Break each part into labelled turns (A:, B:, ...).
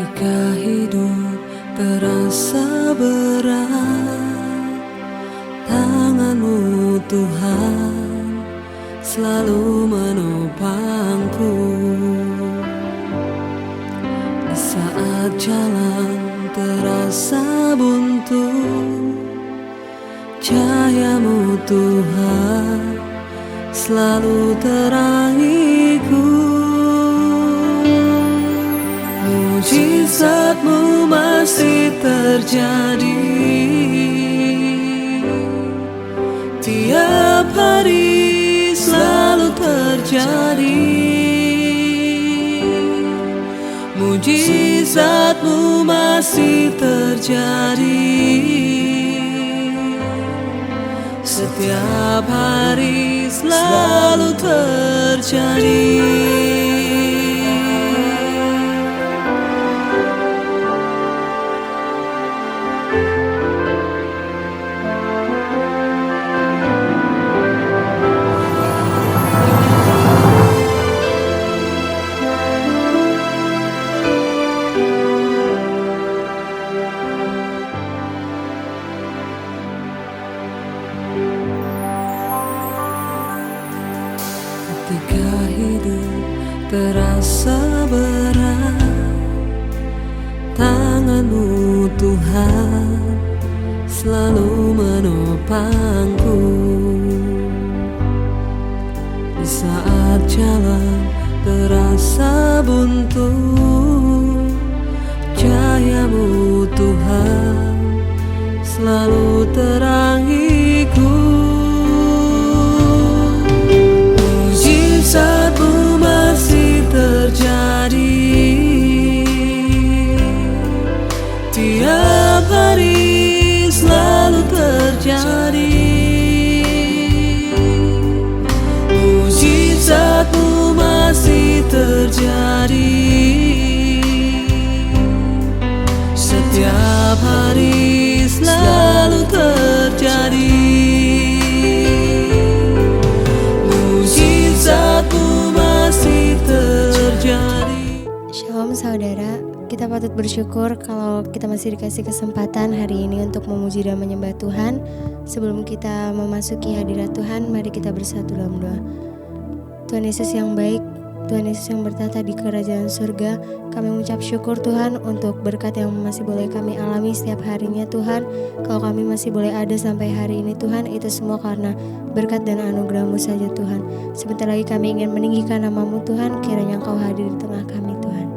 A: Ketika hidup terasa berat, tangan-Mu Tuhan selalu menopangku. Di saat jalan terasa buntu, cahaya-Mu Tuhan selalu terangiku. Mujizat-Mu masih terjadi tiap hari, selalu terjadi. Mujizat-Mu masih terjadi setiap hari, selalu terjadi. Ketika hidup terasa berat, tangan-Mu Tuhan selalu menopangku. Di saat jalan terasa buntu, cahaya-Mu Tuhan selalu terangiku. Mujizat-Mu masih terjadi tiap hari, selalu terjadi. Mujizat-Mu masih terjadi setiap hari, selalu terjadi. Mujizat-Mu masih terjadi.
B: Shalom saudara, kita patut bersyukur kalau kita masih dikasih kesempatan hari ini untuk memuji dan menyembah Tuhan. Sebelum kita memasuki hadirat Tuhan, mari kita bersatu dalam doa. Tuhan Yesus yang baik, Tuhan Yesus yang bertata di kerajaan surga, kami mengucap syukur Tuhan untuk berkat yang masih boleh kami alami setiap harinya Tuhan. Kalau kami masih boleh ada sampai hari ini Tuhan, itu semua karena berkat dan anugerah-Mu saja Tuhan. Sebentar lagi kami ingin meninggikan nama-Mu Tuhan, kiranya Engkau hadir di tengah kami Tuhan.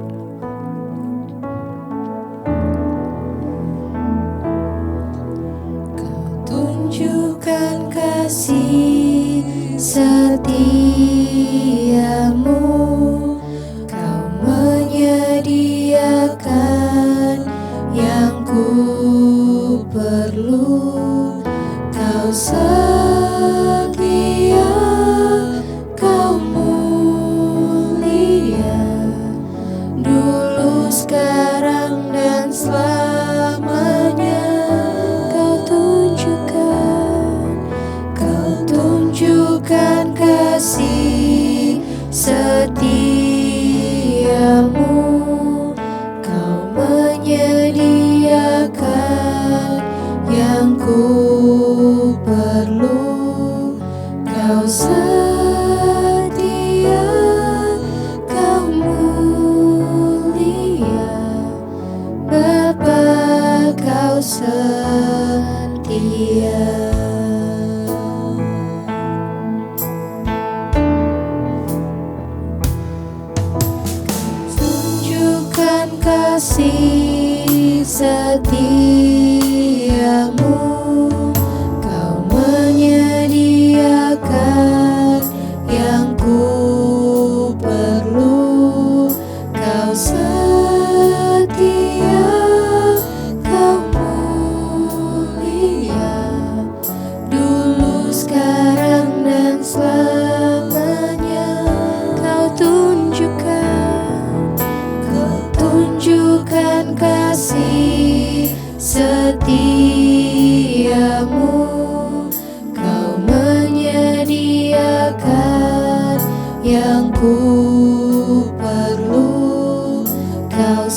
C: Kau tunjukkan kasih setiamu, Kau menyediakan yang ku perlu. Kau setia, Kau mulia, dulu, sekarang, dan selamanya. Kau tunjukkan kasih setiamu, Kau menyediakan yang ku perlu. Kau setia, Kau mulia, Bapa, Kau setia. Tunjukkan kasih setiamu, Kau menyediakan yang ku perlu. Kau setia, Kau mulia, dulu, sekarang, dan selamanya. Kau tunjukkan kasih setiamu, Kau menyediakan yang ku perlu. Kau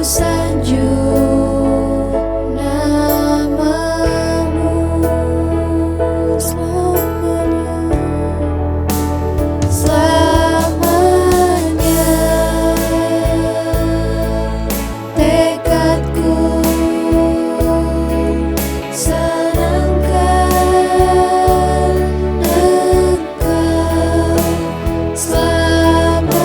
C: sanjung namamu selamanya, selamanya. Tekadku senangkan Engkau selamanya.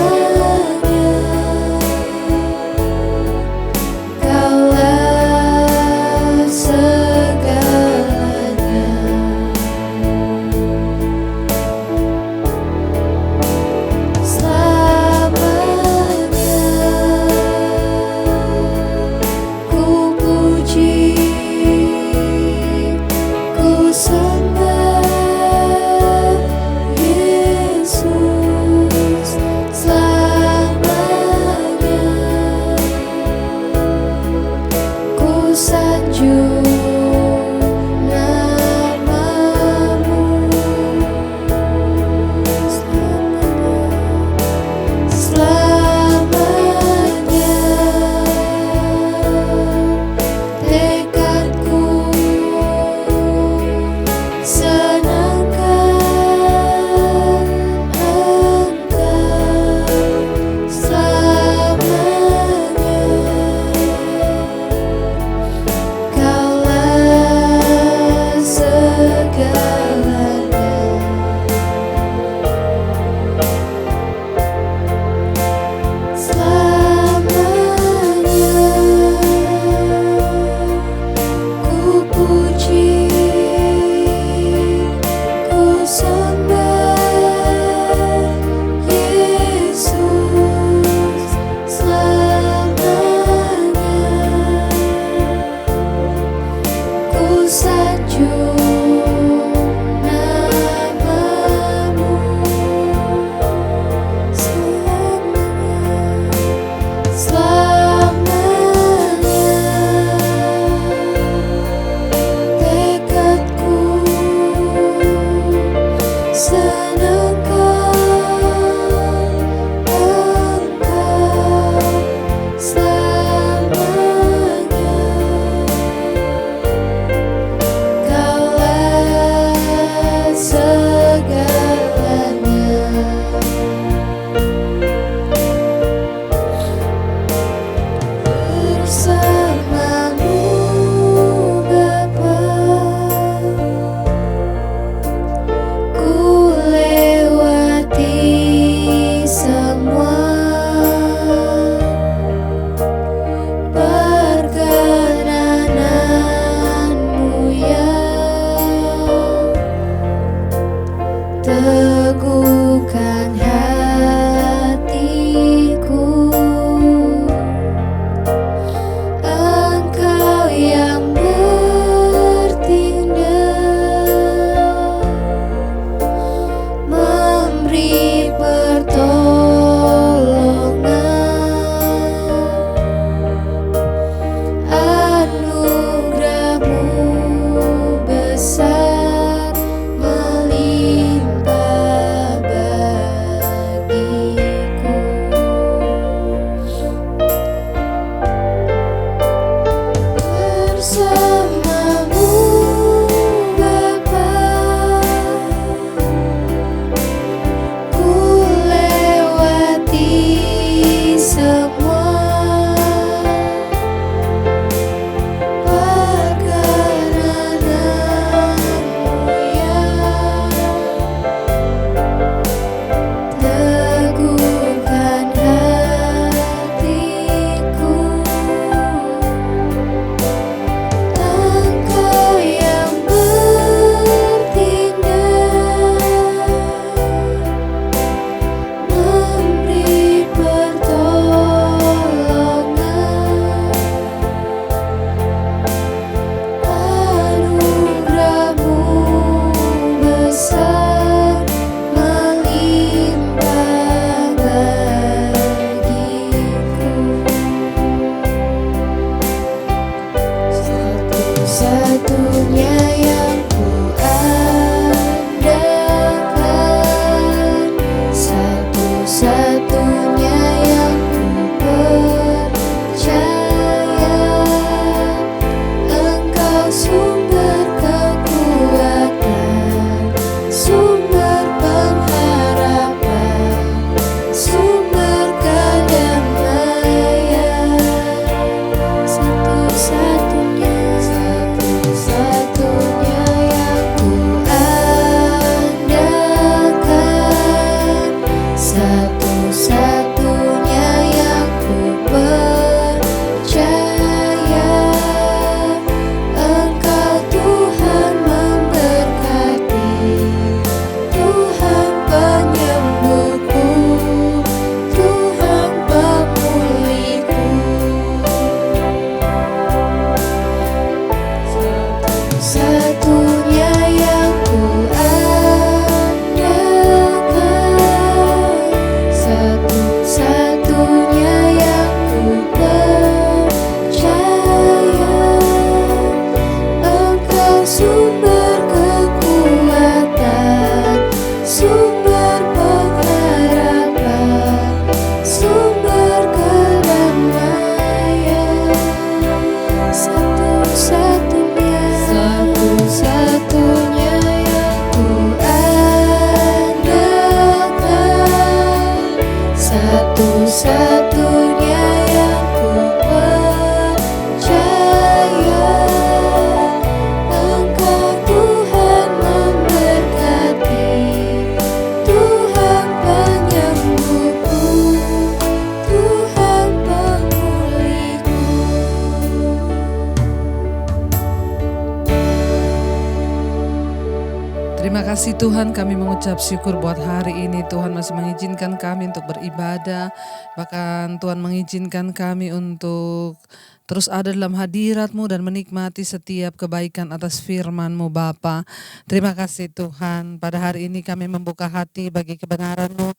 D: kasih Tuhan, kami mengucap syukur buat hari ini. Tuhan masih mengizinkan kami untuk beribadah, bahkan Tuhan mengizinkan kami untuk terus ada dalam hadirat-Mu dan menikmati setiap kebaikan atas firman-Mu Bapa. Terima kasih Tuhan, pada hari ini kami membuka hati bagi kebenaran-Mu.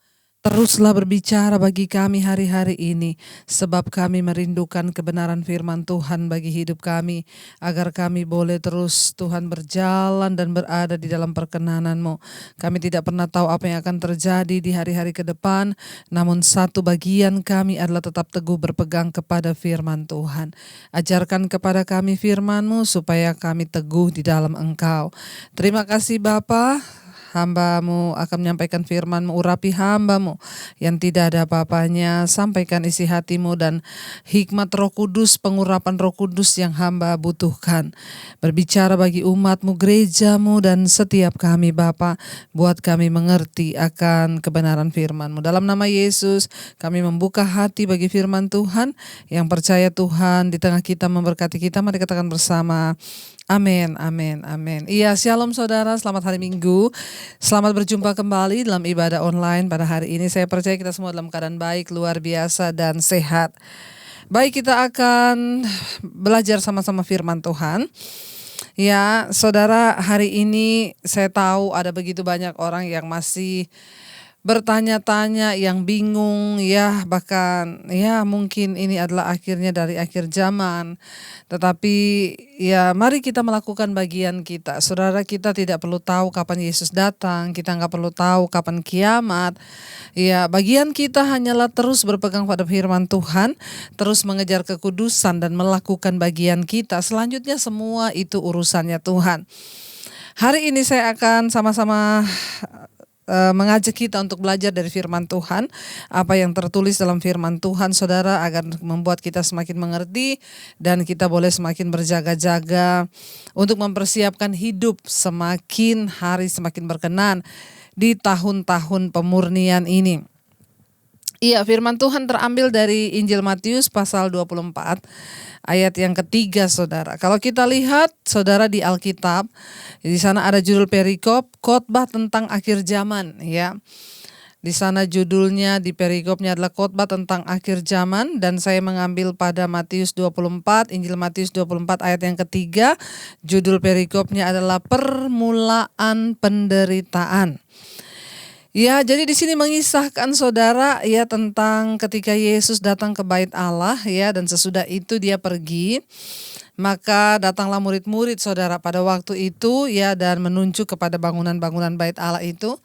D: Teruslah berbicara bagi kami hari-hari ini, sebab kami merindukan kebenaran firman Tuhan bagi hidup kami, agar kami boleh terus Tuhan berjalan dan berada di dalam perkenanan-Mu. Kami tidak pernah tahu apa yang akan terjadi di hari-hari ke depan, namun satu bagian kami adalah tetap teguh berpegang kepada firman Tuhan. Ajarkan kepada kami firman-Mu supaya kami teguh di dalam Engkau. Terima kasih Bapa. Hamba-Mu akan menyampaikan firman-Mu, urapi hamba-Mu yang tidak ada apa-apanya, sampaikan isi hati-Mu dan hikmat Roh Kudus, pengurapan Roh Kudus yang hamba butuhkan. Berbicara bagi umat-Mu, gereja-Mu dan setiap kami Bapa, buat kami mengerti akan kebenaran firman-Mu. Dalam nama Yesus, kami membuka hati bagi firman Tuhan, yang percaya Tuhan di tengah kita memberkati kita. Mari katakan bersama, amin, amin, amin. Iya, shalom saudara, selamat hari Minggu. Selamat berjumpa kembali dalam ibadah online pada hari ini. Saya percaya kita semua dalam keadaan baik, luar biasa dan sehat. Baik, kita akan belajar sama-sama firman Tuhan. Ya, saudara, hari ini saya tahu ada begitu banyak orang yang masih bertanya-tanya, yang bingung, ya bahkan ya mungkin ini adalah akhirnya dari akhir zaman. Tetapi ya mari kita melakukan bagian kita. Saudara, kita tidak perlu tahu kapan Yesus datang, kita nggak perlu tahu kapan kiamat. Ya, bagian kita hanyalah terus berpegang pada firman Tuhan, terus mengejar kekudusan dan melakukan bagian kita. Selanjutnya semua itu urusannya Tuhan. Hari ini saya akan sama-sama mengajak kita untuk belajar dari firman Tuhan, apa yang tertulis dalam firman Tuhan, saudara, agar membuat kita semakin mengerti dan kita boleh semakin berjaga-jaga untuk mempersiapkan hidup semakin hari semakin berkenan di tahun-tahun pemurnian ini. Iya, firman Tuhan terambil dari Injil Matius pasal 24 ayat yang ketiga, saudara. Kalau kita lihat, saudara, di Alkitab, di sana ada judul perikop, khotbah tentang akhir zaman, ya. Di sana judulnya di perikopnya adalah khotbah tentang akhir zaman, dan saya mengambil pada Matius 24, Injil Matius 24 ayat yang ketiga, judul perikopnya adalah permulaan penderitaan. Ya, jadi di sini mengisahkan, saudara, ya tentang ketika Yesus datang ke bait Allah, ya, dan sesudah itu dia pergi, maka datanglah murid-murid, saudara, pada waktu itu, ya, dan menunjuk kepada bangunan-bangunan bait Allah itu.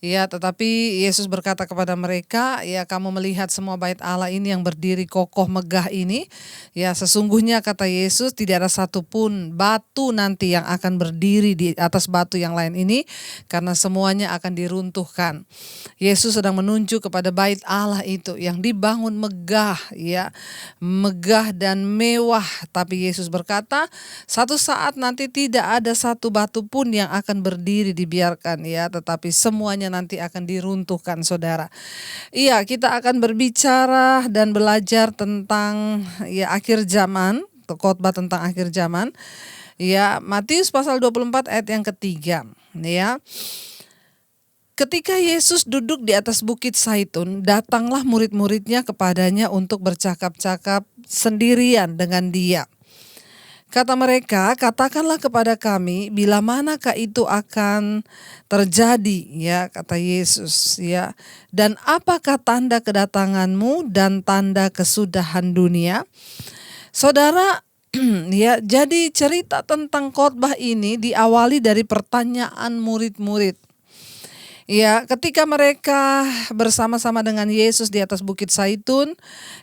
D: Ya, tetapi Yesus berkata kepada mereka, ya, kamu melihat semua bait Allah ini yang berdiri kokoh megah ini, ya, sesungguhnya kata Yesus tidak ada satupun batu nanti yang akan berdiri di atas batu yang lain ini, karena semuanya akan diruntuhkan. Yesus sedang menunjuk kepada bait Allah itu yang dibangun megah, ya, megah dan mewah, tapi Yesus berkata, satu saat nanti tidak ada satu batu pun yang akan berdiri dibiarkan, ya, tetapi semuanya nanti akan diruntuhkan, saudara. Iya, kita akan berbicara dan belajar tentang ya akhir zaman, khotbah tentang akhir zaman. Ya, Matius pasal 24 ayat yang ketiga, ya. Ketika Yesus duduk di atas bukit Zaitun, datanglah murid-muridnya kepadanya untuk bercakap-cakap sendirian dengan dia. Kata mereka, katakanlah kepada kami bila manakah itu akan terjadi, ya, kata Yesus, ya. Dan apakah tanda kedatanganmu dan tanda kesudahan dunia? Saudara, ya, jadi cerita tentang khotbah ini diawali dari pertanyaan murid-murid. Ya, ketika mereka bersama-sama dengan Yesus di atas bukit Zaitun,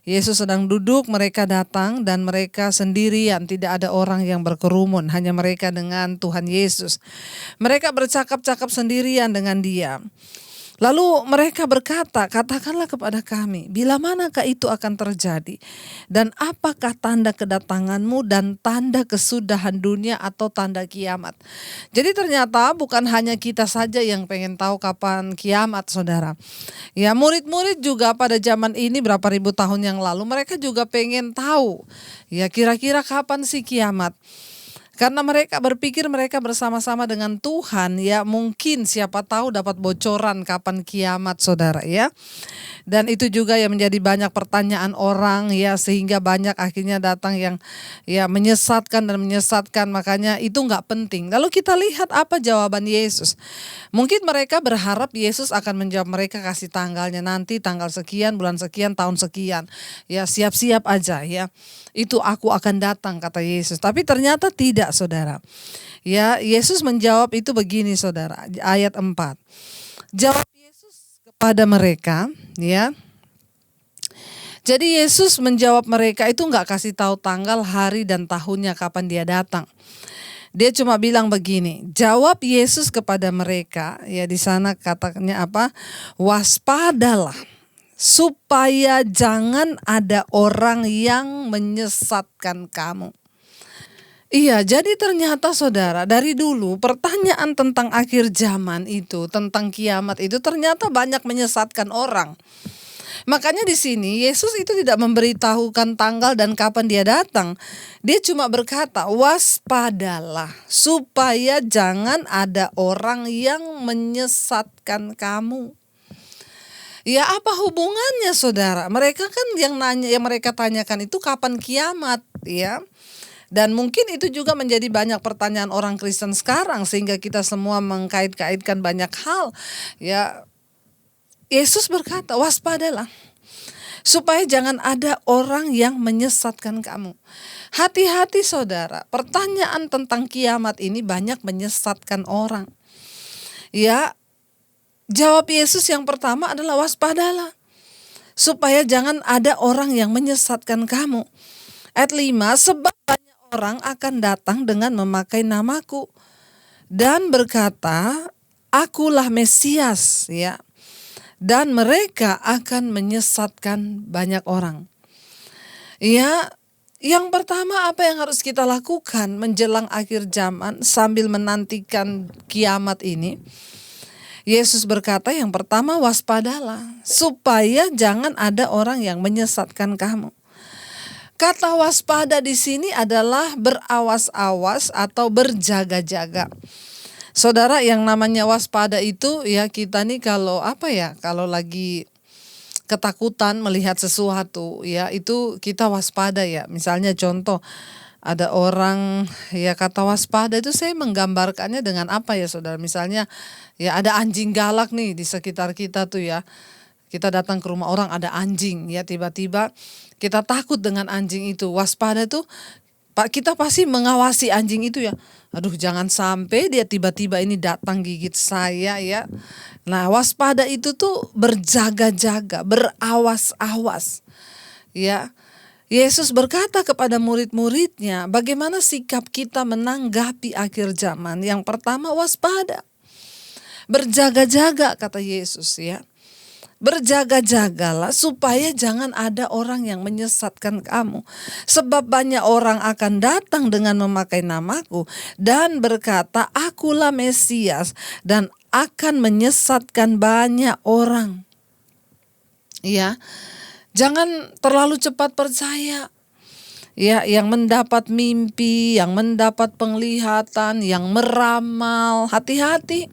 D: Yesus sedang duduk, mereka datang dan mereka sendirian, tidak ada orang yang berkerumun, hanya mereka dengan Tuhan Yesus. Mereka bercakap-cakap sendirian dengan Dia. Lalu mereka berkata, katakanlah kepada kami, bila manakah itu akan terjadi? Dan apakah tanda kedatanganmu dan tanda kesudahan dunia atau tanda kiamat? Jadi ternyata bukan hanya kita saja yang pengen tahu kapan kiamat, saudara. Ya, murid-murid juga pada zaman ini berapa ribu tahun yang lalu, mereka juga pengen tahu, ya kira-kira kapan sih kiamat? Karena mereka berpikir mereka bersama-sama dengan Tuhan, ya mungkin siapa tahu dapat bocoran kapan kiamat, saudara, ya. Dan itu juga yang menjadi banyak pertanyaan orang, ya, sehingga banyak akhirnya datang yang ya menyesatkan dan menyesatkan. Makanya itu nggak penting. Lalu kita lihat apa jawaban Yesus. Mungkin mereka berharap Yesus akan menjawab mereka, kasih tanggalnya nanti, tanggal sekian, bulan sekian, tahun sekian. Ya siap-siap aja, ya. Itu aku akan datang, kata Yesus. Tapi ternyata tidak, saudara. Ya, Yesus menjawab itu begini, saudara. Ayat 4. Jawab Yesus kepada mereka, ya. Jadi Yesus menjawab mereka itu nggak kasih tahu tanggal, hari, dan tahunnya kapan dia datang. Dia cuma bilang begini, jawab Yesus kepada mereka, ya di sana katanya apa? Waspadalah, supaya jangan ada orang yang menyesatkan kamu. Iya, jadi ternyata saudara, dari dulu pertanyaan tentang akhir zaman itu, tentang kiamat itu ternyata banyak menyesatkan orang. Makanya di sini Yesus itu tidak memberitahukan tanggal dan kapan dia datang. Dia cuma berkata, waspadalah supaya jangan ada orang yang menyesatkan kamu. Ya apa hubungannya, saudara? Mereka kan yang mereka tanyakan itu kapan kiamat, ya. Dan mungkin itu juga menjadi banyak pertanyaan orang Kristen sekarang, sehingga kita semua mengkait-kaitkan banyak hal. Ya, Yesus berkata, waspadalah, supaya jangan ada orang yang menyesatkan kamu. Hati-hati, saudara, pertanyaan tentang kiamat ini banyak menyesatkan orang. Ya, jawab Yesus yang pertama adalah waspadalah, supaya jangan ada orang yang menyesatkan kamu. Ayat 5, sebab banyak orang akan datang dengan memakai namaku dan berkata, akulah Mesias, ya. Dan mereka akan menyesatkan banyak orang. Ya, yang pertama apa yang harus kita lakukan menjelang akhir zaman sambil menantikan kiamat ini? Yesus berkata yang pertama, waspadalah, supaya jangan ada orang yang menyesatkan kamu. Kata waspada di sini adalah berawas-awas atau berjaga-jaga. Saudara, yang namanya waspada itu ya kita nih kalau kalau lagi ketakutan melihat sesuatu, ya itu kita waspada, ya. Misalnya contoh, ada orang, ya kata waspada itu saya menggambarkannya dengan apa ya, saudara? Misalnya ya ada anjing galak nih di sekitar kita tuh, ya. Kita datang ke rumah orang ada anjing, ya tiba-tiba kita takut dengan anjing itu. Waspada tuh kita pasti mengawasi anjing itu, ya. Aduh, jangan sampai dia tiba-tiba ini datang gigit saya, ya. Nah, waspada itu tuh berjaga-jaga, berawas-awas. Ya. Yesus berkata kepada murid-muridnya, bagaimana sikap kita menanggapi akhir zaman? Yang pertama, waspada. Berjaga-jaga, kata Yesus, ya. Berjaga-jagalah supaya jangan ada orang yang menyesatkan kamu. Sebab banyak orang akan datang dengan memakai namaku dan berkata, akulah Mesias, dan akan menyesatkan banyak orang. Ya, jangan terlalu cepat percaya. Ya, yang mendapat mimpi, yang mendapat penglihatan, yang meramal, hati-hati.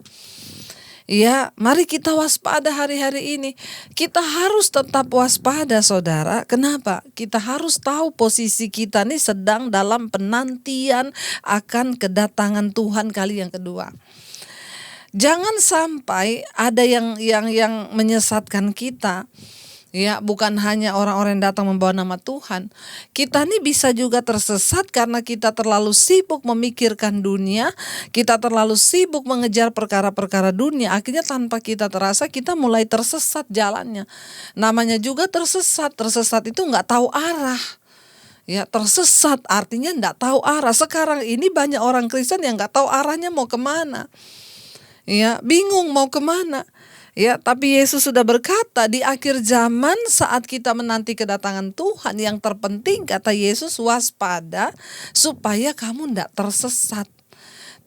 D: Ya, mari kita waspada hari-hari ini. Kita harus tetap waspada, saudara. Kenapa? Kita harus tahu posisi kita nih sedang dalam penantian akan kedatangan Tuhan kali yang kedua. Jangan sampai ada yang menyesatkan kita. Ya, bukan hanya orang-orang yang datang membawa nama Tuhan. Kita nih bisa juga tersesat karena kita terlalu sibuk memikirkan dunia, kita terlalu sibuk mengejar perkara-perkara dunia. Akhirnya tanpa kita terasa kita mulai tersesat jalannya. Namanya juga tersesat itu nggak tahu arah. Ya, tersesat artinya nggak tahu arah. Sekarang ini banyak orang Kristen yang nggak tahu arahnya mau kemana. Ya, bingung mau kemana. Ya, tapi Yesus sudah berkata di akhir zaman saat kita menanti kedatangan Tuhan, yang terpenting kata Yesus waspada supaya kamu tidak tersesat.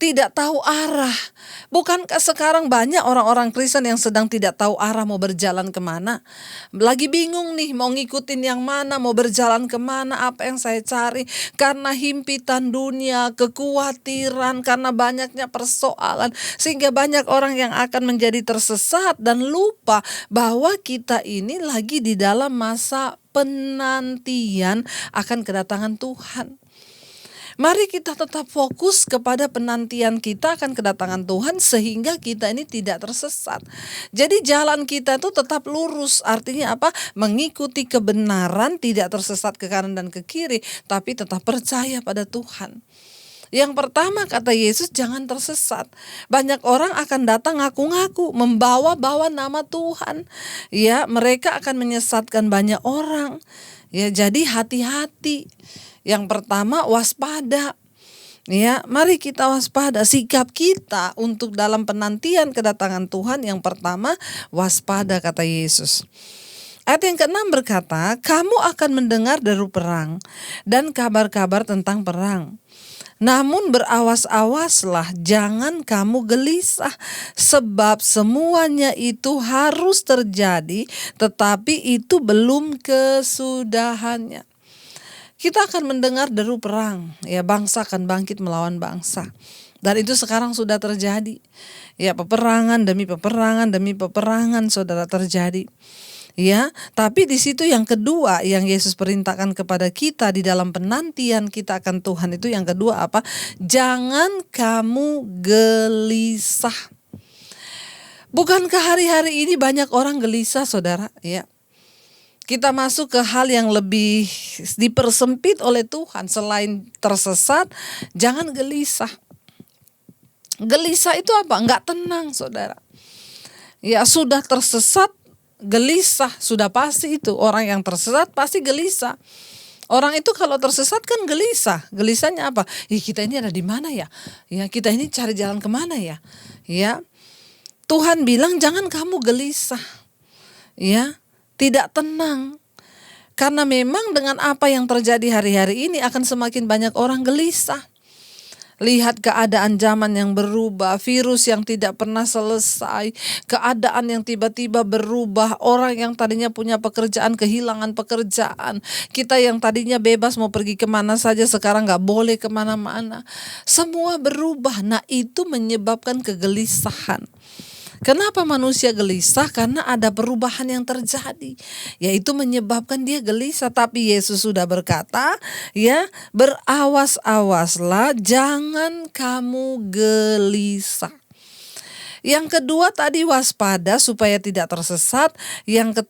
D: tidak tahu arah. Bukankah sekarang banyak orang-orang Kristen yang sedang tidak tahu arah mau berjalan kemana? Lagi bingung nih mau ngikutin yang mana, mau berjalan kemana, apa yang saya cari. Karena himpitan dunia, kekhawatiran, karena banyaknya persoalan. Sehingga banyak orang yang akan menjadi tersesat dan lupa bahwa kita ini lagi di dalam masa penantian akan kedatangan Tuhan. Mari kita tetap fokus kepada penantian kita akan kedatangan Tuhan sehingga kita ini tidak tersesat. Jadi jalan kita itu tetap lurus, artinya apa? Mengikuti kebenaran, tidak tersesat ke kanan dan ke kiri, tapi tetap percaya pada Tuhan. Yang pertama kata Yesus, jangan tersesat. Banyak orang akan datang ngaku-ngaku, membawa-bawa nama Tuhan. Ya, mereka akan menyesatkan banyak orang. Ya, jadi hati-hati. Yang pertama waspada. Ya, mari kita waspada. Sikap kita untuk dalam penantian kedatangan Tuhan yang pertama waspada kata Yesus. Ayat yang ke-6 berkata, kamu akan mendengar deru perang dan kabar-kabar tentang perang. Namun berawas-awaslah, jangan kamu gelisah, sebab semuanya itu harus terjadi, tetapi itu belum kesudahannya. Kita akan mendengar deru perang, ya bangsa akan bangkit melawan bangsa. Dan itu sekarang sudah terjadi. Ya, peperangan demi peperangan saudara terjadi. Ya, tapi di situ yang kedua yang Yesus perintahkan kepada kita di dalam penantian kita akan Tuhan itu yang kedua apa? Jangan kamu gelisah. Bukankah hari-hari ini banyak orang gelisah, saudara? Ya. Kita masuk ke hal yang lebih dipersempit oleh Tuhan. Selain tersesat, jangan gelisah. Gelisah itu apa? Enggak tenang, saudara. Ya, sudah tersesat, gelisah. Sudah pasti itu. Orang yang tersesat pasti gelisah. Orang itu kalau tersesat kan gelisah. Gelisahnya apa? Kita ini ada di mana ya? Ya, kita ini cari jalan kemana ya? Ya, Tuhan bilang jangan kamu gelisah. Ya, tidak tenang. Karena memang dengan apa yang terjadi hari-hari ini akan semakin banyak orang gelisah. Lihat keadaan zaman yang berubah, virus yang tidak pernah selesai, keadaan yang tiba-tiba berubah, orang yang tadinya punya pekerjaan kehilangan pekerjaan, kita yang tadinya bebas mau pergi kemana saja sekarang gak boleh kemana-mana. Semua berubah, nah itu menyebabkan kegelisahan. Kenapa manusia gelisah? Karena ada perubahan yang terjadi, yaitu menyebabkan dia gelisah. Tapi Yesus sudah berkata, ya, berawas-awaslah, jangan kamu gelisah. Yang kedua tadi waspada supaya tidak tersesat. Yang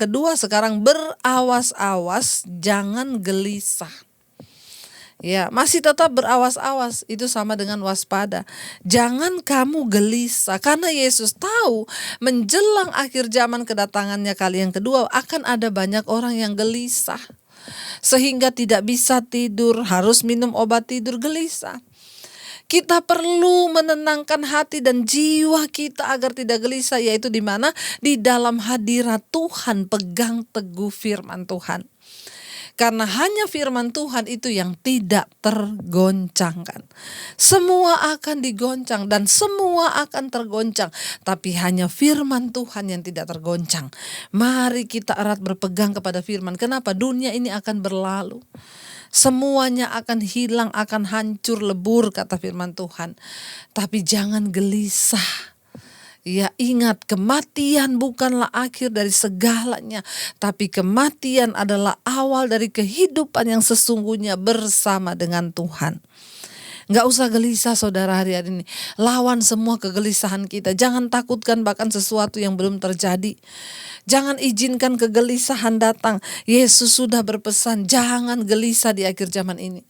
D: kedua sekarang berawas-awas, jangan gelisah. Ya, masih tetap berawas-awas, itu sama dengan waspada. Jangan kamu gelisah, karena Yesus tahu menjelang akhir zaman kedatangannya kali yang kedua akan ada banyak orang yang gelisah. Sehingga tidak bisa tidur, harus minum obat tidur gelisah. Kita perlu menenangkan hati dan jiwa kita agar tidak gelisah, yaitu di mana? Di dalam hadirat Tuhan, pegang teguh firman Tuhan. Karena hanya firman Tuhan itu yang tidak tergoncangkan. Semua akan digoncang dan semua akan tergoncang. Tapi hanya firman Tuhan yang tidak tergoncang. Mari kita erat berpegang kepada firman. Kenapa? Dunia ini akan berlalu. Semuanya akan hilang, akan hancur lebur kata firman Tuhan. Tapi jangan gelisah. Ya, ingat, kematian bukanlah akhir dari segalanya, tapi kematian adalah awal dari kehidupan yang sesungguhnya bersama dengan Tuhan. Gak usah gelisah saudara hari-hari ini. Lawan semua kegelisahan kita. Jangan takutkan bahkan sesuatu yang belum terjadi. Jangan izinkan kegelisahan datang. Yesus sudah berpesan, jangan gelisah di akhir zaman ini.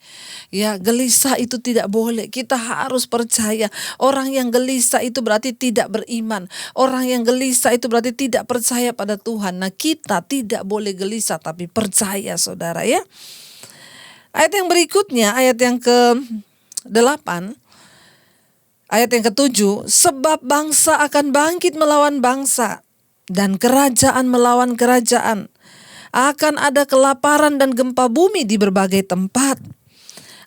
D: Ya, gelisah itu tidak boleh. Kita harus percaya. Orang yang gelisah itu berarti tidak beriman. Orang yang gelisah itu berarti tidak percaya pada Tuhan. Nah, kita tidak boleh gelisah tapi percaya saudara ya. Ayat yang berikutnya, ayat yang ke-8, ayat yang ke-7, sebab bangsa akan bangkit melawan bangsa dan kerajaan melawan kerajaan. Akan ada kelaparan dan gempa bumi di berbagai tempat.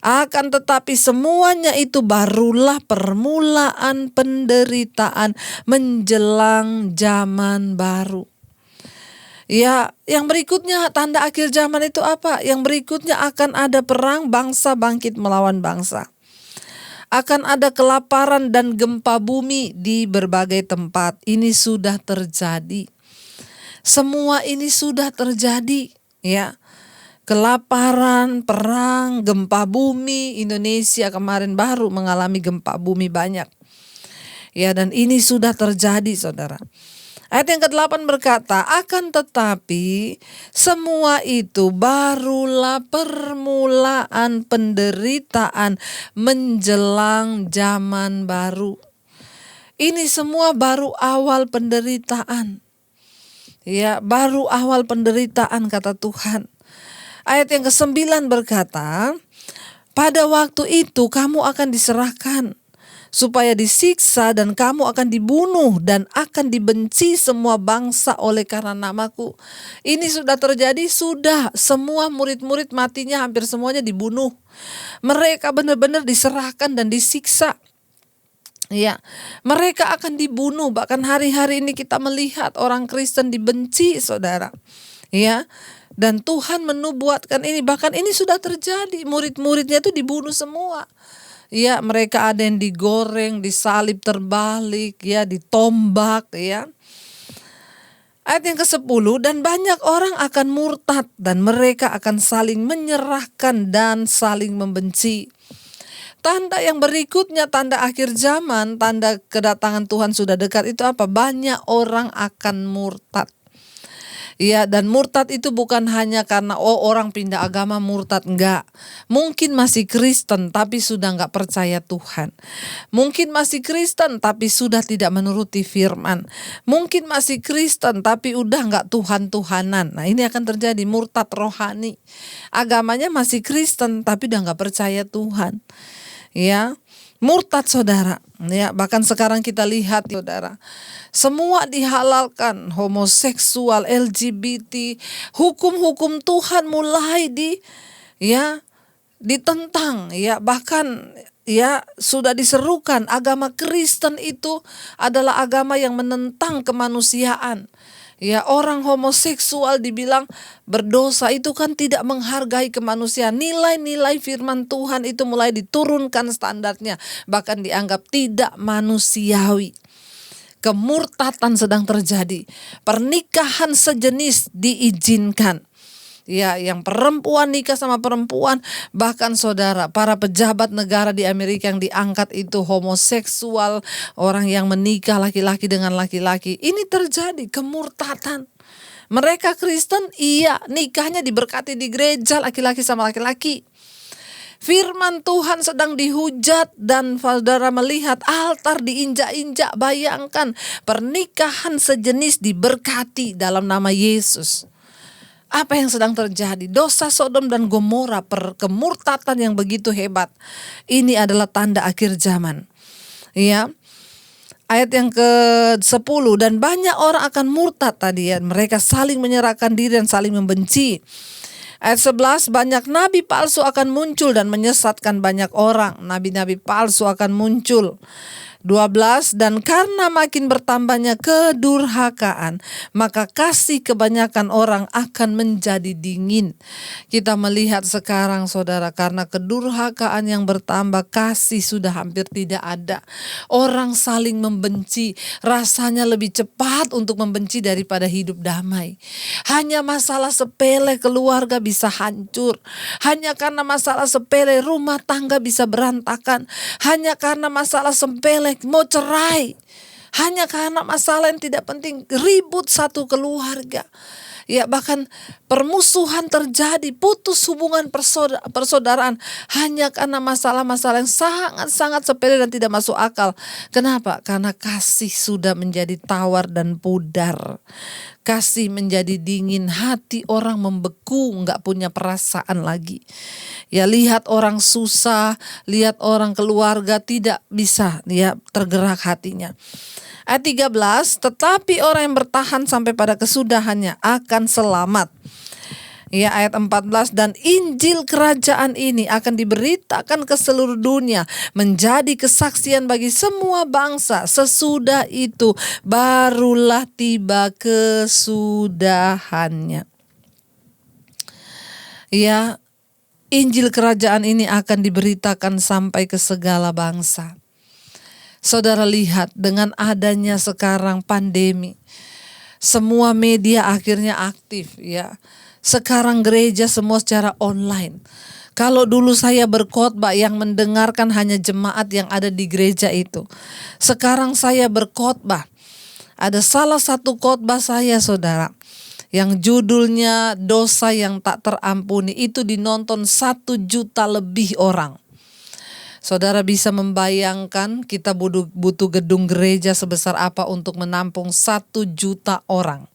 D: Akan tetapi semuanya itu barulah permulaan penderitaan menjelang zaman baru. Ya, yang berikutnya tanda akhir zaman itu apa? Yang berikutnya akan ada perang, bangsa bangkit melawan bangsa. Akan ada kelaparan dan gempa bumi di berbagai tempat. Ini sudah terjadi. Semua ini sudah terjadi, ya. Kelaparan, perang, gempa bumi. Indonesia kemarin baru mengalami gempa bumi banyak. Ya, dan ini sudah terjadi, saudara. Ayat yang ke-8 berkata, akan tetapi semua itu barulah permulaan penderitaan menjelang zaman baru. Ini semua baru awal penderitaan. Ya, baru awal penderitaan kata Tuhan. Ayat yang ke-9 berkata, pada waktu itu kamu akan diserahkan supaya disiksa dan kamu akan dibunuh dan akan dibenci semua bangsa oleh karena namaku. Ini sudah terjadi, sudah semua murid-murid matinya hampir semuanya dibunuh. Mereka benar-benar diserahkan dan disiksa. Ya, mereka akan dibunuh. Bahkan hari-hari ini kita melihat orang Kristen dibenci, saudara. Ya, dan Tuhan menubuatkan ini, bahkan ini sudah terjadi. Murid-muridnya itu dibunuh semua. Ya, mereka ada yang digoreng, disalib terbalik, ya, ditombak, ya. Ayat yang ke-10, dan banyak orang akan murtad dan mereka akan saling menyerahkan dan saling membenci. Tanda yang berikutnya, tanda akhir zaman, tanda kedatangan Tuhan sudah dekat itu apa? Banyak orang akan murtad. Ya, dan murtad itu bukan hanya karena orang pindah agama murtad, enggak. Mungkin masih Kristen tapi sudah enggak percaya Tuhan. Mungkin masih Kristen tapi sudah tidak menuruti firman. Mungkin masih Kristen tapi udah enggak Tuhan-Tuhanan. Nah, ini akan terjadi murtad rohani. Agamanya masih Kristen tapi udah enggak percaya Tuhan. Ya, murtad, saudara. Ya, bahkan sekarang kita lihat, saudara, semua dihalalkan, homoseksual, LGBT, hukum-hukum Tuhan mulai ditentang, ya, bahkan ya sudah diserukan agama Kristen itu adalah agama yang menentang kemanusiaan. Ya, orang homoseksual dibilang berdosa, itu kan tidak menghargai kemanusiaan. Nilai-nilai firman Tuhan itu mulai diturunkan standarnya, bahkan dianggap tidak manusiawi. Kemurtatan sedang terjadi. Pernikahan sejenis diizinkan. Ya, yang perempuan nikah sama perempuan, bahkan saudara, para pejabat negara di Amerika yang diangkat itu homoseksual, orang yang menikah laki-laki dengan laki-laki. Ini terjadi kemurtatan. Mereka Kristen, iya, nikahnya diberkati di gereja laki-laki sama laki-laki. Firman Tuhan sedang dihujat dan saudara melihat altar diinjak-injak. Bayangkan pernikahan sejenis diberkati dalam nama Yesus. Apa yang sedang terjadi? Dosa Sodom dan Gomora, kemurtatan yang begitu hebat. Ini adalah tanda akhir zaman. Ya. Ayat yang ke-10, dan banyak orang akan murtad tadi, ya. Mereka saling menyerahkan diri dan saling membenci. Ayat 11, banyak nabi palsu akan muncul dan menyesatkan banyak orang. Nabi-nabi palsu akan muncul. 12, dan karena makin bertambahnya kedurhakaan, maka kasih kebanyakan orang akan menjadi dingin. Kita melihat sekarang, saudara, karena kedurhakaan yang bertambah, kasih sudah hampir tidak ada. Orang saling membenci, rasanya lebih cepat untuk membenci daripada hidup damai. Hanya masalah sepele keluarga bisa hancur. Hanya karena masalah sepele rumah tangga bisa berantakan. Hanya karena masalah sepele mau cerai, hanya karena masalah yang tidak penting, ribut satu keluarga. Ya, bahkan permusuhan terjadi, putus hubungan persaudaraan hanya karena masalah-masalah yang sangat-sangat sepele dan tidak masuk akal. Kenapa? Karena kasih sudah menjadi tawar dan pudar. Kasih menjadi dingin, hati orang membeku, nggak punya perasaan lagi. Ya, lihat orang susah, lihat orang keluarga tidak bisa, ya, tergerak hatinya. Ayat 13, tetapi orang yang bertahan sampai pada kesudahannya akan selamat. Ya, ayat 14, dan Injil kerajaan ini akan diberitakan ke seluruh dunia menjadi kesaksian bagi semua bangsa. Sesudah itu barulah tiba kesudahannya. Ya, Injil kerajaan ini akan diberitakan sampai ke segala bangsa. Saudara lihat, dengan adanya sekarang pandemi, semua media akhirnya aktif ya. Sekarang gereja semua secara online. Kalau dulu saya berkhotbah yang mendengarkan hanya jemaat yang ada di gereja itu. Sekarang saya berkhotbah. Ada salah satu khotbah saya, saudara, yang judulnya dosa yang tak terampuni, itu dinonton 1 juta lebih orang. Saudara bisa membayangkan kita butuh gedung gereja sebesar apa untuk menampung 1 juta orang.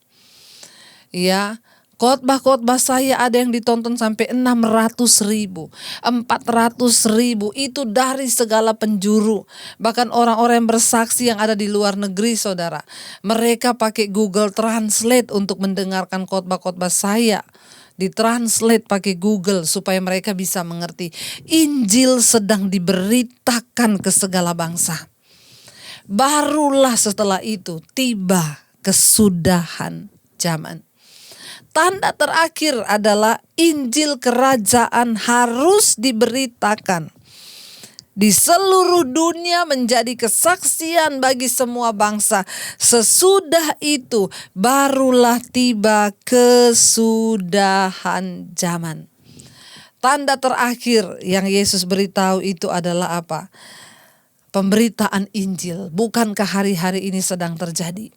D: Ya, khotbah-khotbah saya ada yang ditonton sampai 600.000, 400.000, itu dari segala penjuru. Bahkan orang-orang yang bersaksi yang ada di luar negeri, saudara, mereka pakai Google Translate untuk mendengarkan khotbah-khotbah saya. Ditranslate pakai Google supaya mereka bisa mengerti. Injil sedang diberitakan ke segala bangsa. Barulah setelah itu tiba kesudahan zaman. Tanda terakhir adalah Injil kerajaan harus diberitakan di seluruh dunia menjadi kesaksian bagi semua bangsa. Sesudah itu barulah tiba kesudahan zaman. Tanda terakhir yang Yesus beritahu itu adalah apa? Pemberitaan Injil. Bukankah hari-hari ini sedang terjadi?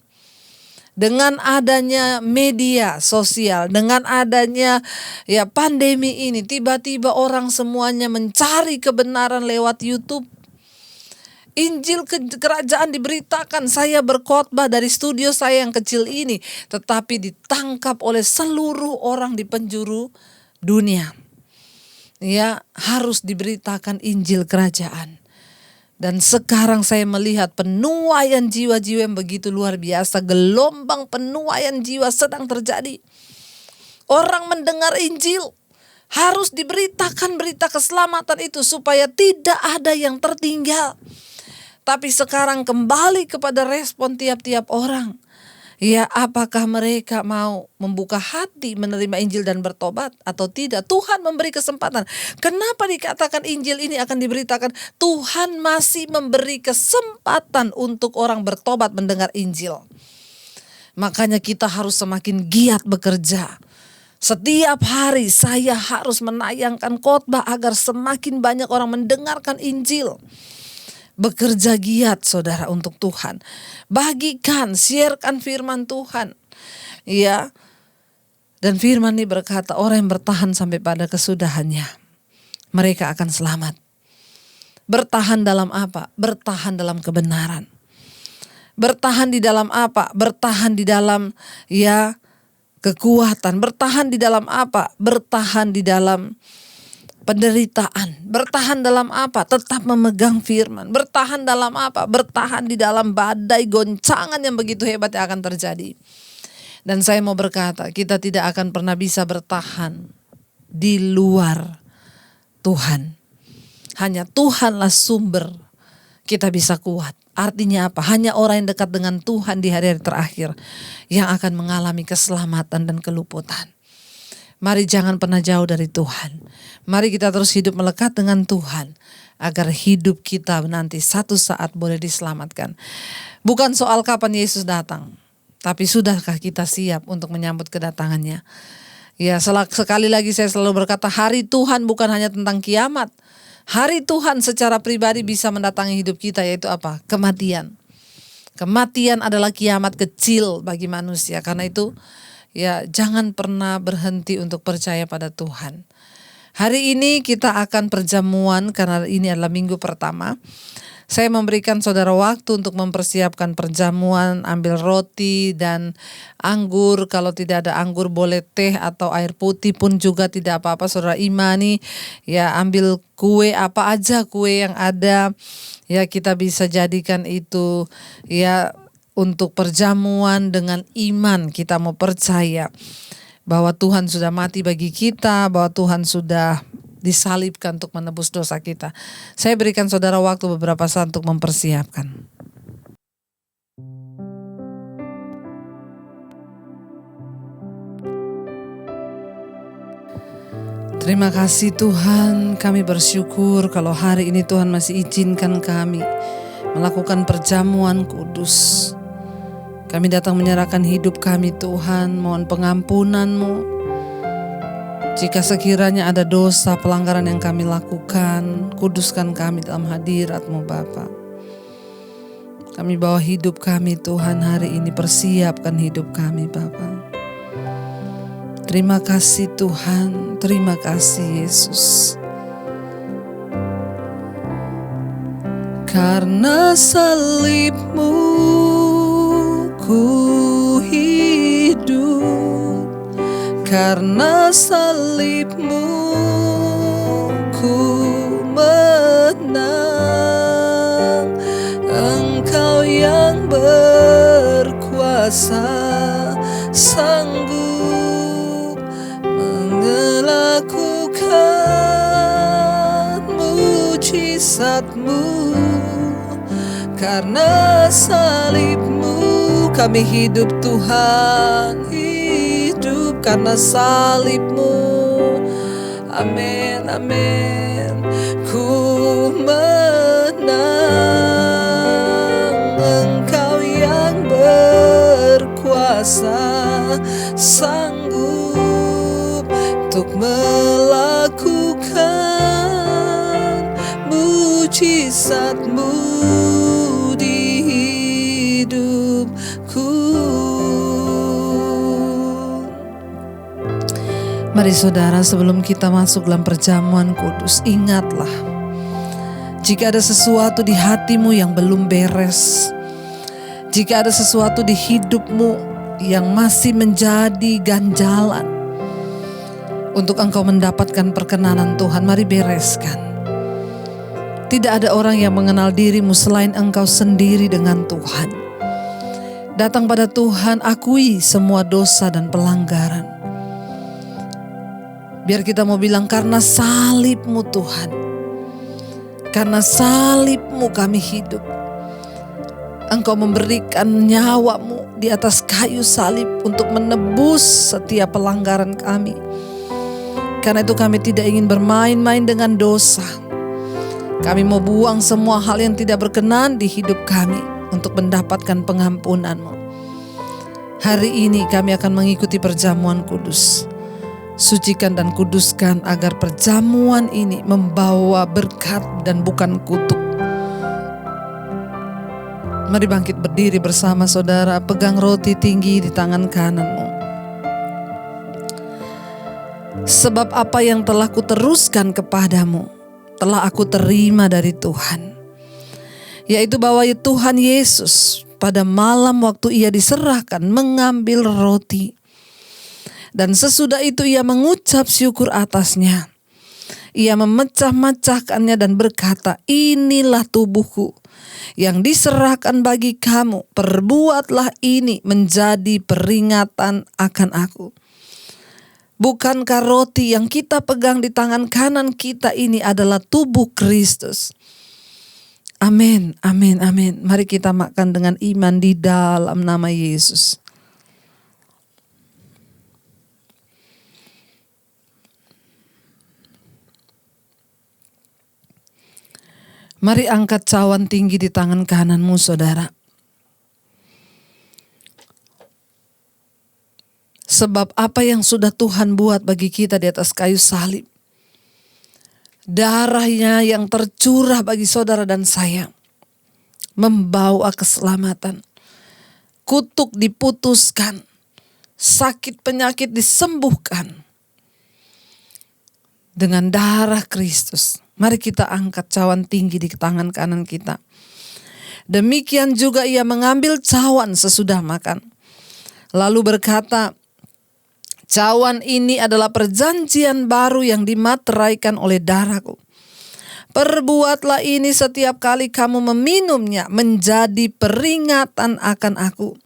D: Dengan adanya media sosial, dengan adanya pandemi ini, tiba-tiba orang semuanya mencari kebenaran lewat YouTube. Injil kerajaan diberitakan, saya berkhotbah dari studio saya yang kecil ini, tetapi ditangkap oleh seluruh orang di penjuru dunia. Ya, harus diberitakan Injil kerajaan. Dan sekarang saya melihat penuaian jiwa-jiwa yang begitu luar biasa. Gelombang penuaian jiwa sedang terjadi. Orang mendengar Injil. Harus diberitakan berita keselamatan itu supaya tidak ada yang tertinggal. Tapi sekarang kembali kepada respon tiap-tiap orang. Ya, apakah mereka mau membuka hati menerima Injil dan bertobat atau tidak? Tuhan memberi kesempatan. Kenapa dikatakan Injil ini akan diberitakan? Tuhan masih memberi kesempatan untuk orang bertobat mendengar Injil. Makanya kita harus semakin giat bekerja. Setiap hari saya harus menayangkan khotbah agar semakin banyak orang mendengarkan Injil. Bekerja giat, saudara, untuk Tuhan. Bagikan, siarkan firman Tuhan. Ya. Dan firman ini berkata, orang yang bertahan sampai pada kesudahannya, mereka akan selamat. Bertahan dalam apa? Bertahan dalam kebenaran. Bertahan di dalam apa? Bertahan di dalam kekuatan. Bertahan di dalam apa? Bertahan di dalam penderitaan. Bertahan dalam apa? Tetap memegang firman. Bertahan dalam apa? Bertahan di dalam badai goncangan yang begitu hebat yang akan terjadi. Dan saya mau berkata, kita tidak akan pernah bisa bertahan di luar Tuhan. Hanya Tuhanlah sumber kita bisa kuat. Artinya apa? Hanya orang yang dekat dengan Tuhan di hari-hari terakhir yang akan mengalami keselamatan dan keluputan. Mari jangan pernah jauh dari Tuhan. Mari kita terus hidup melekat dengan Tuhan agar hidup kita nanti satu saat boleh diselamatkan. Bukan soal kapan Yesus datang, tapi sudahkah kita siap untuk menyambut kedatangannya? Ya, sekali lagi saya selalu berkata, hari Tuhan bukan hanya tentang kiamat. Hari Tuhan secara pribadi bisa mendatangi hidup kita, yaitu apa? Kematian. Kematian adalah kiamat kecil bagi manusia. Karena itu jangan pernah berhenti untuk percaya pada Tuhan. Hari ini kita akan perjamuan karena ini adalah minggu pertama. Saya memberikan saudara waktu untuk mempersiapkan perjamuan, ambil roti dan anggur. Kalau tidak ada anggur boleh teh atau air putih pun juga tidak apa-apa. Saudara imani, ambil kue apa aja kue yang ada. Kita bisa jadikan itu untuk perjamuan dengan iman, kita mau percaya bahwa Tuhan sudah mati bagi kita, bahwa Tuhan sudah disalibkan untuk menebus dosa kita. Saya berikan saudara waktu beberapa saat untuk mempersiapkan. Terima kasih Tuhan, kami bersyukur kalau hari ini Tuhan masih izinkan kami melakukan perjamuan kudus. Kami datang menyerahkan hidup kami Tuhan, mohon pengampunan-Mu. Jika sekiranya ada dosa pelanggaran yang kami lakukan, kuduskan kami dalam hadirat-Mu Bapa. Kami bawa hidup kami Tuhan hari ini, persiapkan hidup kami Bapa. Terima kasih Tuhan, terima kasih Yesus. Karena salib-Mu ku hidup, karena salib-Mu ku menang. Engkau yang berkuasa, sanggup melakukan mujizat-Mu. Karena salib-Mu kami hidup Tuhan, hidup karena salib-Mu. Amin, amin. Ku menang. Engkau yang berkuasa, sanggup untuk melakukan mujizat-Mu di hidupku. Mari saudara, sebelum kita masuk dalam perjamuan kudus, ingatlah, jika ada sesuatu di hatimu yang belum beres, jika ada sesuatu di hidupmu yang masih menjadi ganjalan untuk engkau mendapatkan perkenanan Tuhan, mari bereskan. Tidak ada orang yang mengenal dirimu selain engkau sendiri dengan Tuhan. Datang pada Tuhan, akui semua dosa dan pelanggaran. Biar kita mau bilang, karena salib-Mu Tuhan, karena salib-Mu kami hidup. Engkau memberikan nyawa-Mu di atas kayu salib untuk menebus setiap pelanggaran kami. Karena itu kami tidak ingin bermain-main dengan dosa. Kami mau buang semua hal yang tidak berkenan di hidup kami untuk mendapatkan pengampunan-Mu. Hari ini kami akan mengikuti perjamuan kudus. Sucikan dan kuduskan agar perjamuan ini membawa berkat dan bukan kutuk. Mari bangkit berdiri bersama saudara, pegang roti tinggi di tangan kananmu. Sebab apa yang telah kuteruskan kepadamu, telah aku terima dari Tuhan. Yaitu bahwa Tuhan Yesus pada malam waktu ia diserahkan mengambil roti. Dan sesudah itu ia mengucap syukur atasnya. Ia memecah-mecahkannya dan berkata, inilah tubuhku yang diserahkan bagi kamu. Perbuatlah ini menjadi peringatan akan aku. Bukankah roti yang kita pegang di tangan kanan kita ini adalah tubuh Kristus? Amin, amin, amin. Mari kita makan dengan iman di dalam nama Yesus. Mari angkat cawan tinggi di tangan kananmu saudara. Sebab apa yang sudah Tuhan buat bagi kita di atas kayu salib, darahnya yang tercurah bagi saudara dan saya, membawa keselamatan. Kutuk diputuskan, sakit penyakit disembuhkan dengan darah Kristus. Mari kita angkat cawan tinggi di tangan kanan kita. Demikian juga ia mengambil cawan sesudah makan. Lalu berkata, cawan ini adalah perjanjian baru yang dimateraikan oleh darahku. Perbuatlah ini setiap kali kamu meminumnya menjadi peringatan akan aku.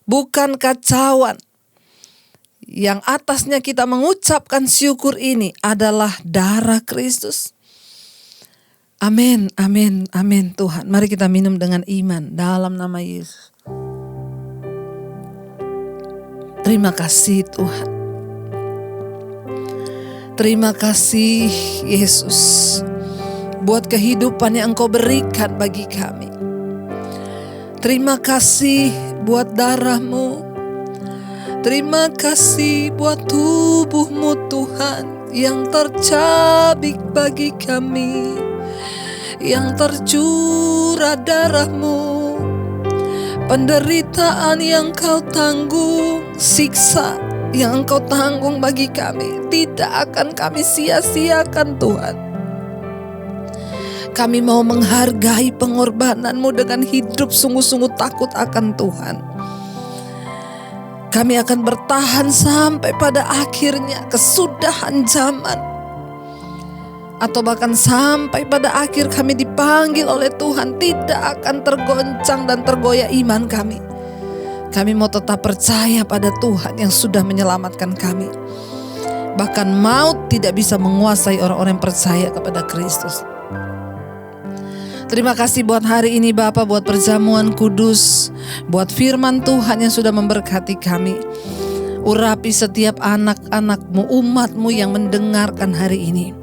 D: Bukankah cawan yang atasnya kita mengucapkan syukur ini adalah darah Kristus. Amin, amin, amin Tuhan. Mari kita minum dengan iman dalam nama Yesus. Terima kasih Tuhan. Terima kasih Yesus buat kehidupan yang Engkau berikan bagi kami. Terima kasih buat darah-Mu. Terima kasih buat tubuh-Mu Tuhan yang tercabik bagi kami, yang tercurah darah-Mu. Penderitaan yang Kau tanggung, siksa yang Engkau tanggung bagi kami, tidak akan kami sia-siakan Tuhan. Kami mau menghargai pengorbanan-Mu dengan hidup sungguh-sungguh takut akan Tuhan. Kami akan bertahan sampai pada akhirnya kesudahan zaman. Atau bahkan sampai pada akhir kami dipanggil oleh Tuhan, tidak akan tergoncang dan tergoyah iman kami. Kami mau tetap percaya pada Tuhan yang sudah menyelamatkan kami. Bahkan maut tidak bisa menguasai orang-orang yang percaya kepada Kristus. Terima kasih buat hari ini Bapa, buat perjamuan kudus, buat firman Tuhan yang sudah memberkati kami. Urapi setiap anak-anak-Mu, umat-Mu yang mendengarkan hari ini,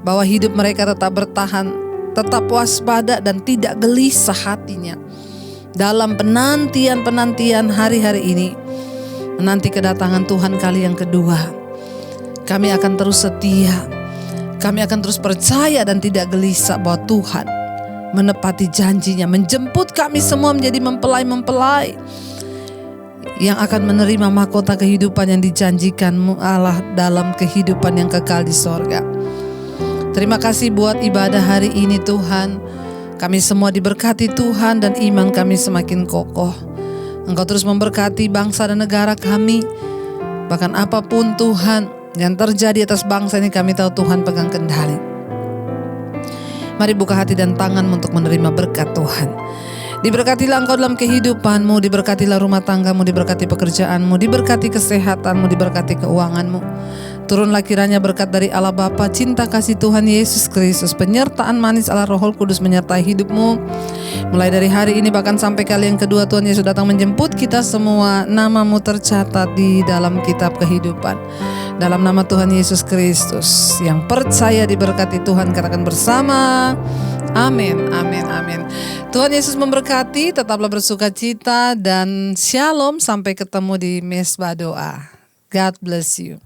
D: bahwa hidup mereka tetap bertahan, tetap waspada dan tidak gelisah hatinya dalam penantian hari-hari ini, menanti kedatangan Tuhan kali yang kedua. Kami akan terus setia, kami akan terus percaya dan tidak gelisah bahwa Tuhan menepati janjinya, menjemput kami semua menjadi mempelai-mempelai yang akan menerima mahkota kehidupan yang dijanjikan Allah dalam kehidupan yang kekal di sorga. Terima kasih buat ibadah hari ini Tuhan. Kami semua diberkati Tuhan dan iman kami semakin kokoh. Engkau terus memberkati bangsa dan negara kami. Bahkan apapun Tuhan yang terjadi atas bangsa ini, kami tahu Tuhan pegang kendali. Mari buka hati dan tanganmu untuk menerima berkat Tuhan. Diberkatilah engkau dalam kehidupanmu, diberkatilah rumah tanggamu, diberkati pekerjaanmu, diberkati kesehatanmu, diberkati keuanganmu. Turunlah kiranya berkat dari Allah Bapa, cinta kasih Tuhan Yesus Kristus, penyertaan manis Allah Roh Kudus menyertai hidupmu. Mulai dari hari ini bahkan sampai kali yang kedua Tuhan Yesus datang menjemput kita semua, namamu tercatat di dalam kitab kehidupan. Dalam nama Tuhan Yesus Kristus, yang percaya diberkati Tuhan katakan bersama, amin, amin, amin. Tuhan Yesus memberkati, tetaplah bersuka cita dan shalom, sampai ketemu di mesbah doa. God bless you.